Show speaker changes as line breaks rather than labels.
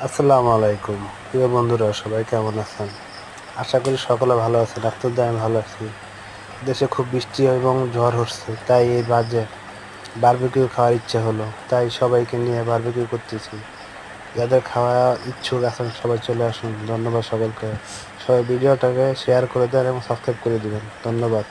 আসসালামু আলাইকুম। প্রিয় বন্ধুরা সবাই কেমন আছেন? আশা করি সকলে ভালো আছেন। আপনাদের আমি ভালো আছি। দেশে খুব বৃষ্টি এবং ঝড় হচ্ছে, তাই এই বাজে বারবিকিউ খাওয়ার ইচ্ছে হলো, তাই সবাইকে নিয়ে বারবিকিউ করতেছি। যাদের খাওয়া ইচ্ছুক আছেন সবাই চলে আসুন। ধন্যবাদ সকলকে। সবাই ভিডিওটাকে শেয়ার করে দেন এবং সাবস্ক্রাইব করে দিবেন। ধন্যবাদ।